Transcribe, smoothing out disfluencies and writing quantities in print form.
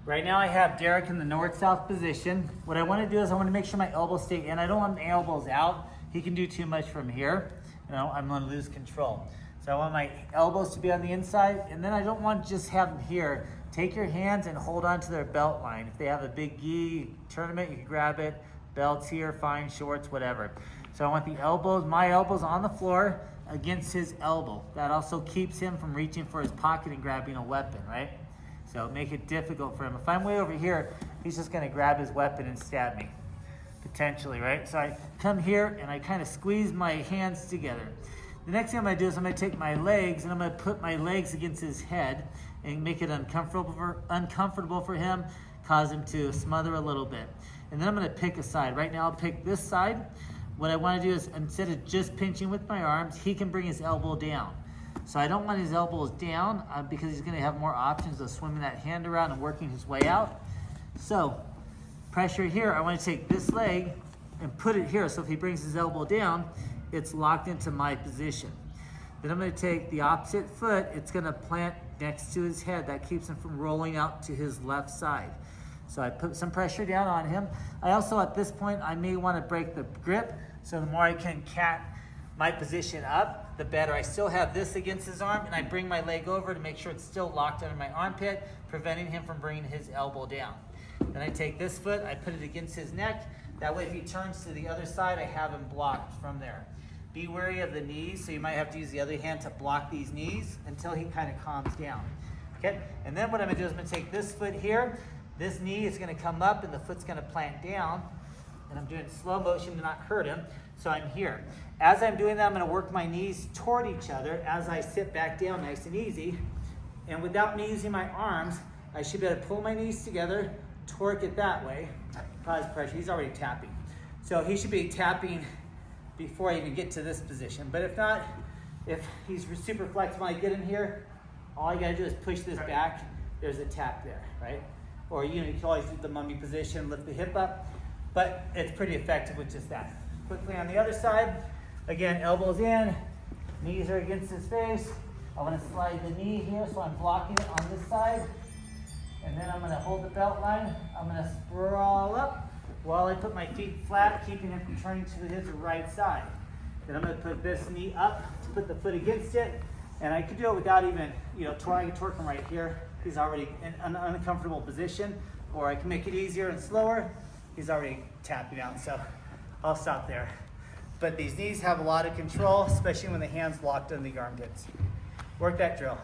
Right now I have Derek in the north-south position. What I want to do is I want to make sure my elbows stay in. I don't want my elbows out. He can do too much from here. I'm going to lose control. So I want my elbows to be on the inside, and then I don't want to just have them here. Take your hands and hold on to their belt line. If they have a big gi tournament, you can grab it. Belts here, fine, shorts, whatever. So I want the elbows, my elbows on the floor against his elbow. That also keeps him from reaching for his pocket and grabbing a weapon, right? So make it difficult for him. If I'm way over here, he's just gonna grab his weapon and stab me, potentially, right? So I come here and I kind of squeeze my hands together. The next thing I'm gonna do is I'm gonna take my legs and I'm gonna put my legs against his head and make it uncomfortable for him, cause him to smother a little bit. And then I'm gonna pick a side. Right now I'll pick this side. What I wanna do is instead of just pinching with my arms, he can bring his elbow down. So I don't want his elbows down because he's gonna have more options of swimming that hand around and working his way out. So pressure here, I wanna take this leg and put it here. So if he brings his elbow down, it's locked into my position. Then I'm gonna take the opposite foot, it's gonna plant next to his head. That keeps him from rolling out to his left side. So I put some pressure down on him. I also, at this point, I may wanna break the grip. So the more I can cat my position up, the better. I still have this against his arm, and I bring my leg over to make sure it's still locked under my armpit, preventing him from bringing his elbow down. Then I take this foot, I put it against his neck. That way if he turns to the other side, I have him blocked from there. Be wary of the knees, so you might have to use the other hand to block these knees until he kind of calms down. Okay, and then what I'm gonna do is I'm gonna take this foot here, this knee is gonna come up and the foot's gonna plant down, and I'm doing slow motion to not hurt him, so I'm here. As I'm doing that, I'm gonna work my knees toward each other as I sit back down nice and easy. And without me using my arms, I should be able to pull my knees together, torque it that way, cause pressure. He's already tapping. So he should be tapping before I even get to this position. But if not, if he's super flexible, I get in here, all you gotta do is push this back, there's a tap there, right? Or you can always do the mummy position, lift the hip up, but it's pretty effective with just that. Quickly on the other side, again, elbows in, knees are against his face. I want to slide the knee here so I'm blocking it on this side. And then I'm going to hold the belt line. I'm going to sprawl up while I put my feet flat, keeping him from turning to his right side. Then I'm going to put this knee up to put the foot against it. And I could do it without even, torque him right here. He's already in an uncomfortable position. Or I can make it easier and slower. He's already tapping out, so I'll stop there. But these knees have a lot of control, especially when the hand's locked on the armpits. Work that drill.